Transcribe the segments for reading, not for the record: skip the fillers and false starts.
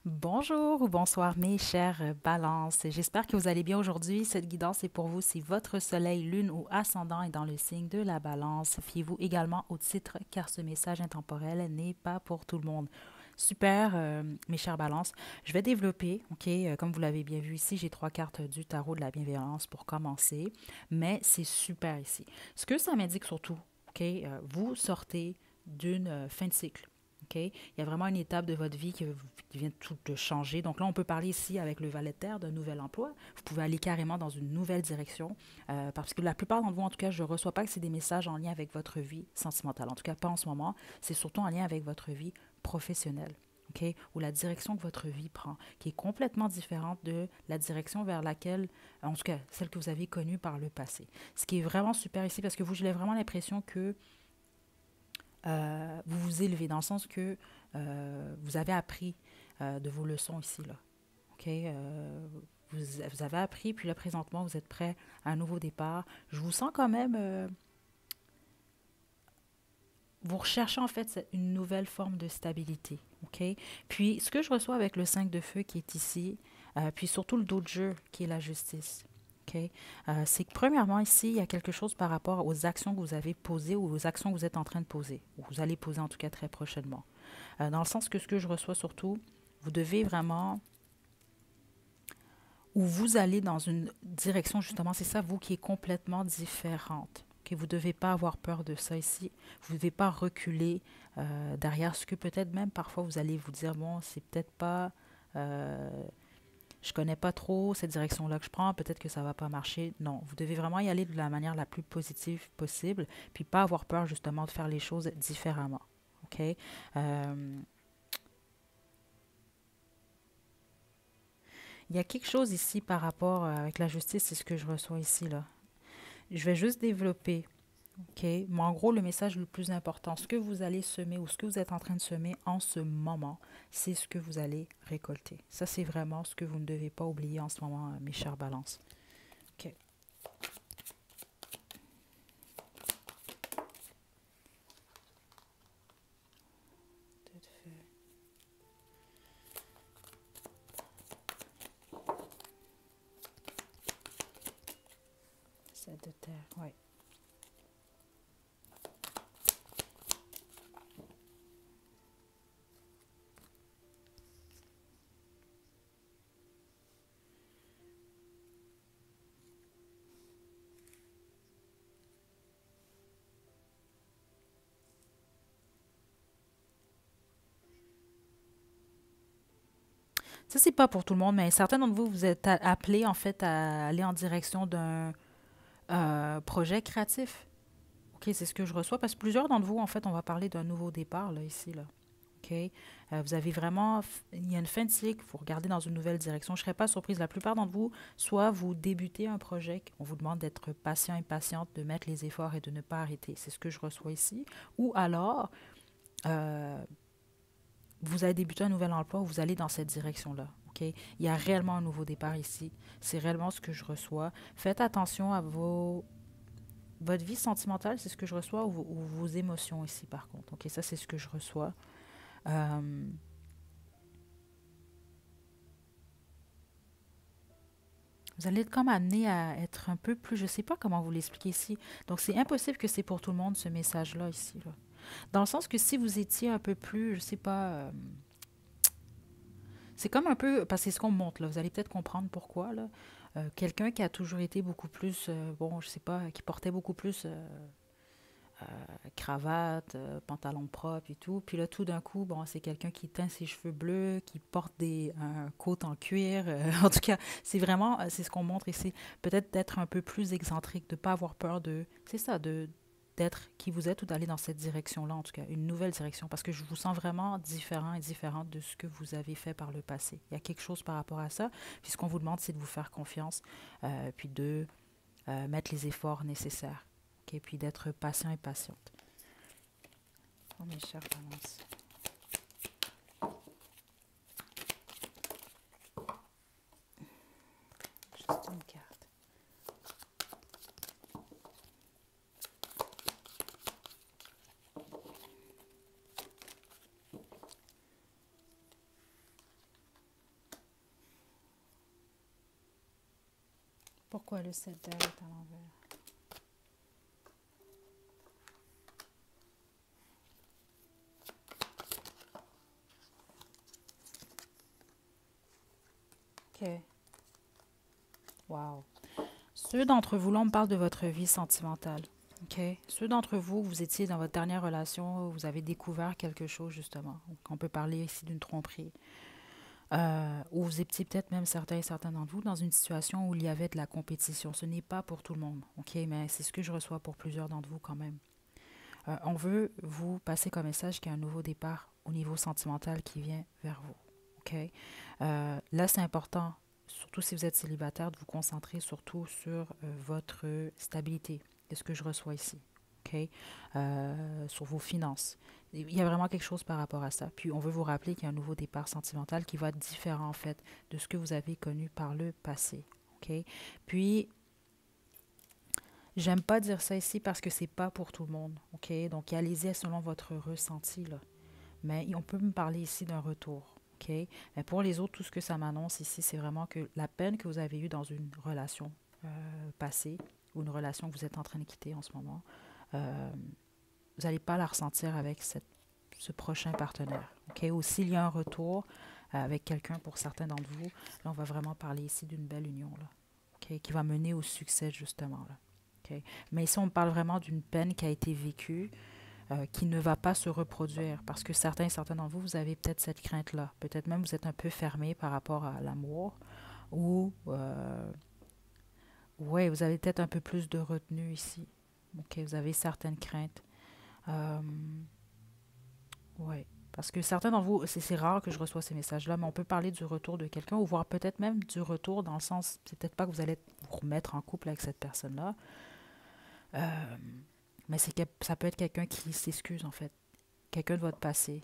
Bonjour ou bonsoir mes chers balances. J'espère que vous allez bien aujourd'hui. Cette guidance est pour vous si votre soleil, lune ou ascendant est dans le signe de la balance. Fiez-vous également au titre car ce message intemporel n'est pas pour tout le monde. Super, mes chers balances. Je vais développer, ok, comme vous l'avez bien vu ici, j'ai trois cartes du tarot de la bienveillance pour commencer, mais c'est super ici. Ce que ça m'indique surtout, ok, vous sortez d'une fin de cycle. OK? Il y a vraiment une étape de votre vie qui vient tout de changer. Donc là, on peut parler ici avec le valet de terre d'un nouvel emploi. Vous pouvez aller carrément dans une nouvelle direction parce que la plupart d'entre vous, en tout cas, je ne reçois pas que c'est des messages en lien avec votre vie sentimentale. En tout cas, pas en ce moment. C'est surtout en lien avec votre vie professionnelle. OK? Ou la direction que votre vie prend, qui est complètement différente de la direction vers laquelle, en tout cas, celle que vous avez connue par le passé. Ce qui est vraiment super ici, parce que vous, j'ai vraiment l'impression que vous vous élevez dans le sens que vous avez appris de vos leçons ici, là. OK? Vous avez appris, puis là, présentement, vous êtes prêt à un nouveau départ. Je vous sens quand même... vous recherchez en fait une nouvelle forme de stabilité. OK? Puis, ce que je reçois avec le 5 de feu qui est ici, puis surtout le dos de jeu qui est la justice. OK? C'est que premièrement, ici, il y a quelque chose par rapport aux actions que vous avez posées ou aux actions que vous êtes en train de poser, ou vous allez poser en tout cas très prochainement. Dans le sens que ce que je reçois surtout, vous devez vraiment, ou vous allez dans une direction, justement, c'est ça, vous qui est complètement différente. Okay? Vous ne devez pas avoir peur de ça ici. Vous ne devez pas reculer derrière ce que peut-être même parfois vous allez vous dire, bon, c'est peut-être pas... je connais pas trop cette direction-là que je prends, peut-être que ça va pas marcher. Non, vous devez vraiment y aller de la manière la plus positive possible, puis pas avoir peur justement de faire les choses différemment. OK? Il y a quelque chose ici par rapport avec la justice, c'est ce que je reçois ici, là. Je vais juste développer, OK? Mais en gros, le message le plus important, ce que vous allez semer ou ce que vous êtes en train de semer en ce moment, c'est ce que vous allez récolter. Ça, c'est vraiment ce que vous ne devez pas oublier en ce moment, mes chers balances. OK. C'est de terre, oui. Ça, c'est pas pour tout le monde, mais certains d'entre vous, vous êtes appelés en fait à aller en direction d'un projet créatif. OK, c'est ce que je reçois parce que plusieurs d'entre vous, en fait, on va parler d'un nouveau départ, là, ici, là. OK? Vous avez vraiment, il y a une fin de cycle, vous regardez dans une nouvelle direction. Je ne serais pas surprise. La plupart d'entre vous, soit vous débutez un projet, on vous demande d'être patient et patiente, de mettre les efforts et de ne pas arrêter. C'est ce que je reçois ici. Ou alors, euh, vous avez débuté un nouvel emploi ou vous allez dans cette direction-là. OK? Il y a réellement un nouveau départ ici. C'est réellement ce que je reçois. Faites attention à votre vie sentimentale, c'est ce que je reçois, ou vos émotions ici, par contre. OK? Ça, c'est ce que je reçois. Euh, Vous allez être comme amené à être un peu plus, je ne sais pas comment vous l'expliquer ici. Donc, c'est impossible que c'est pour tout le monde ce message-là ici. Là. Dans le sens que si vous étiez un peu plus, je ne sais pas, c'est comme un peu, parce que c'est ce qu'on montre là, vous allez peut-être comprendre pourquoi. Là. Quelqu'un qui a toujours été beaucoup plus, bon, je ne sais pas, qui portait beaucoup plus cravate, pantalon propre et tout. Puis là, tout d'un coup, bon, c'est quelqu'un qui teint ses cheveux bleus, qui porte un coat en cuir. En tout cas, c'est vraiment, c'est ce qu'on montre ici. Peut-être d'être un peu plus excentrique, de ne pas avoir peur de, c'est ça, de d'être qui vous êtes ou d'aller dans cette direction-là, en tout cas, une nouvelle direction, parce que je vous sens vraiment différent et différente de ce que vous avez fait par le passé. Il y a quelque chose par rapport à ça, puis ce qu'on vous demande, c'est de vous faire confiance, puis de mettre les efforts nécessaires, okay? Puis d'être patient et patiente. Oh, mes chers balances. Juste une carte. Pourquoi le 7 d'air est à l'envers? OK. Wow. Ceux d'entre vous, là, on me parle de votre vie sentimentale. OK? Ceux d'entre vous, vous étiez dans votre dernière relation, vous avez découvert quelque chose, justement. Donc, on peut parler ici d'une tromperie. Ou vous étiez peut-être même certains et certains d'entre vous dans une situation où il y avait de la compétition. Ce n'est pas pour tout le monde, OK? Mais c'est ce que je reçois pour plusieurs d'entre vous quand même. On veut vous passer comme message qu'il y a un nouveau départ au niveau sentimental qui vient vers vous, OK? Là, c'est important, surtout si vous êtes célibataire, de vous concentrer surtout sur votre stabilité. C'est ce que je reçois ici, OK? Sur vos finances. Il y a vraiment quelque chose par rapport à ça. Puis, on veut vous rappeler qu'il y a un nouveau départ sentimental qui va être différent, en fait, de ce que vous avez connu par le passé, OK? Puis, j'aime pas dire ça ici parce que c'est pas pour tout le monde, OK? Donc, allez-y selon votre ressenti, là. Mais on peut me parler ici d'un retour, OK? Mais pour les autres, tout ce que ça m'annonce ici, c'est vraiment que la peine que vous avez eue dans une relation passée ou une relation que vous êtes en train de quitter en ce moment, euh, vous n'allez pas la ressentir avec ce prochain partenaire, OK? Ou s'il y a un retour avec quelqu'un pour certains d'entre vous, là, on va vraiment parler ici d'une belle union, là, OK? Qui va mener au succès, justement, là. OK? Mais ici, on parle vraiment d'une peine qui a été vécue, qui ne va pas se reproduire. Parce que certains et certains d'entre vous, vous avez peut-être cette crainte-là. Peut-être même vous êtes un peu fermé par rapport à l'amour. Ou, ouais, vous avez peut-être un peu plus de retenue ici. OK, vous avez certaines craintes. Euh, ouais. Parce que certains d'entre vous, c'est rare que je reçois ces messages-là, mais on peut parler du retour de quelqu'un, ou voire peut-être même du retour dans le sens, c'est peut-être pas que vous allez vous remettre en couple avec cette personne-là, euh, mais c'est que ça peut être quelqu'un qui s'excuse en fait, quelqu'un de votre passé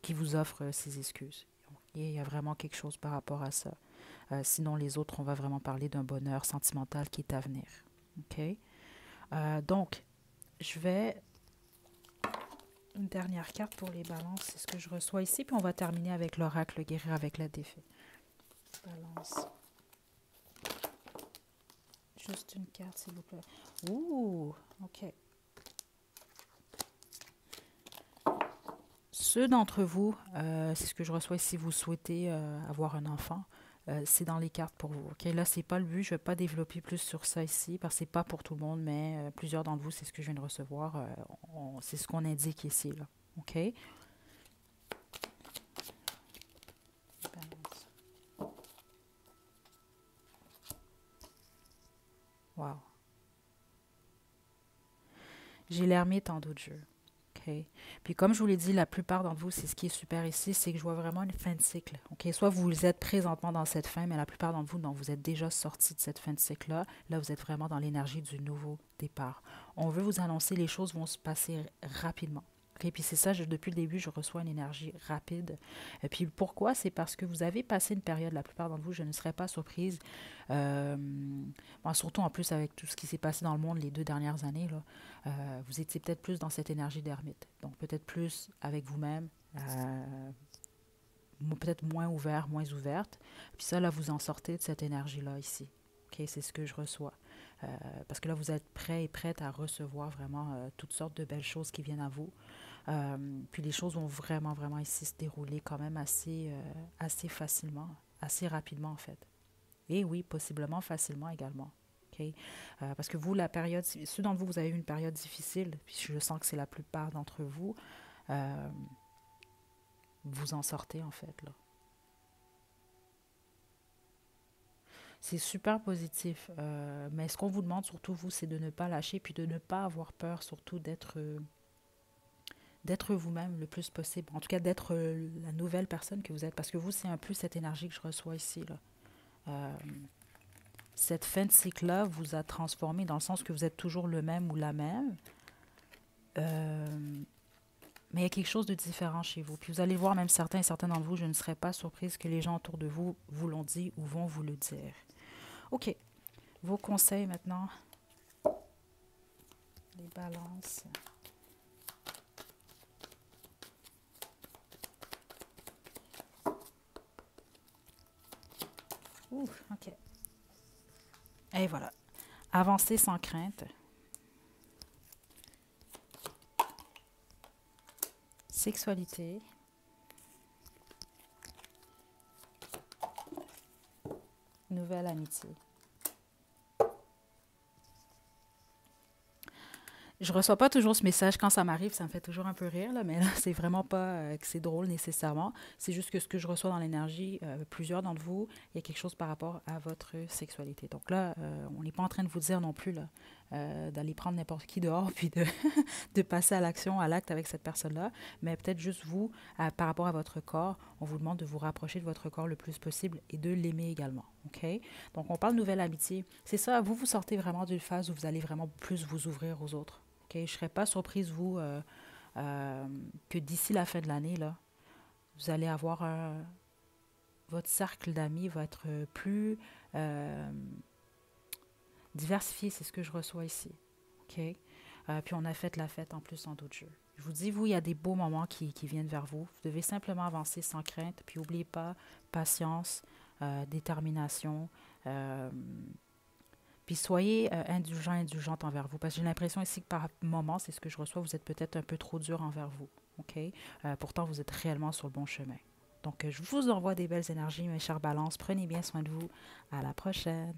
qui vous offre ses excuses. Et il y a vraiment quelque chose par rapport à ça. Sinon, les autres, on va vraiment parler d'un bonheur sentimental qui est à venir. OK? Donc, je vais... Une dernière carte pour les balances, c'est ce que je reçois ici. Puis on va terminer avec l'oracle guérir avec la défaite. Balance. Juste une carte, s'il vous plaît. Ouh! OK. Ceux d'entre vous, c'est ce que je reçois si vous souhaitez avoir un enfant, c'est dans les cartes pour vous. OK, là, c'est pas le but. Je ne vais pas développer plus sur ça ici parce que c'est pas pour tout le monde, mais plusieurs d'entre vous, c'est ce que je viens de recevoir. C'est ce qu'on indique ici. Là. OK? Wow. J'ai l'ermite en dos de jeu. OK. Puis comme je vous l'ai dit, la plupart d'entre vous, c'est ce qui est super ici, c'est que je vois vraiment une fin de cycle. OK. Soit vous êtes présentement dans cette fin, mais la plupart d'entre vous, donc, vous êtes déjà sorti de cette fin de cycle-là. Là, vous êtes vraiment dans l'énergie du nouveau départ. On veut vous annoncer les choses vont se passer rapidement. OK. Puis c'est ça, depuis le début, je reçois une énergie rapide. Et puis pourquoi? C'est parce que vous avez passé une période, la plupart d'entre vous, je ne serais pas surprise, euh, bon, surtout en plus avec tout ce qui s'est passé dans le monde les 2 dernières années, là, vous étiez peut-être plus dans cette énergie d'ermite. Donc, peut-être plus avec vous-même, peut-être moins ouvert, moins ouverte. Puis ça, là, vous en sortez de cette énergie-là ici. OK, c'est ce que je reçois. Parce que là, vous êtes prêt et prête à recevoir vraiment toutes sortes de belles choses qui viennent à vous. Puis les choses vont vraiment, vraiment ici se dérouler quand même assez facilement, assez rapidement en fait. Et oui, possiblement facilement également. OK? Parce que vous, la période, ceux d'entre vous, vous avez eu une période difficile, puis je sens que c'est la plupart d'entre vous, euh, vous en sortez en fait, là. C'est super positif, mais ce qu'on vous demande surtout, vous, c'est de ne pas lâcher, puis de ne pas avoir peur, surtout d'être vous-même le plus possible. En tout cas, d'être la nouvelle personne que vous êtes, parce que vous, c'est un peu cette énergie que je reçois ici, là. Euh, Cette fin de cycle-là vous a transformé dans le sens que vous êtes toujours le même ou la même. Euh, mais il y a quelque chose de différent chez vous. Puis vous allez voir, même certains et certains d'entre vous, je ne serais pas surprise que les gens autour de vous vous l'ont dit ou vont vous le dire. OK. Vos conseils maintenant. Les balances. Ouh, OK. Et voilà. Avancez sans crainte. Sexualité. Nouvelle amitié. Je reçois pas toujours ce message quand ça m'arrive, ça me fait toujours un peu rire, là, mais là, c'est vraiment pas que c'est drôle nécessairement. C'est juste que ce que je reçois dans l'énergie, plusieurs d'entre vous, il y a quelque chose par rapport à votre sexualité. Donc là, on n'est pas en train de vous dire non plus là, d'aller prendre n'importe qui dehors puis de passer à l'action, à l'acte avec cette personne-là, mais peut-être juste vous, par rapport à votre corps, on vous demande de vous rapprocher de votre corps le plus possible et de l'aimer également. OK? Donc on parle de nouvelle amitié. C'est ça, vous sortez vraiment d'une phase où vous allez vraiment plus vous ouvrir aux autres. OK? Je ne serais pas surprise, vous, que d'ici la fin de l'année, là, vous allez avoir votre cercle d'amis va être plus euh, diversifié, c'est ce que je reçois ici. OK? Puis on a fait la fête en plus en d'autres jeux. Je vous dis, vous, il y a des beaux moments qui viennent vers vous. Vous devez simplement avancer sans crainte. Puis n'oubliez pas, patience, détermination. euh, Puis soyez indulgent, indulgente envers vous. Parce que j'ai l'impression ici que par moment, c'est ce que je reçois, vous êtes peut-être un peu trop dur envers vous. OK? Pourtant, vous êtes réellement sur le bon chemin. Donc, je vous envoie des belles énergies, mes chers balances. Prenez bien soin de vous. À la prochaine.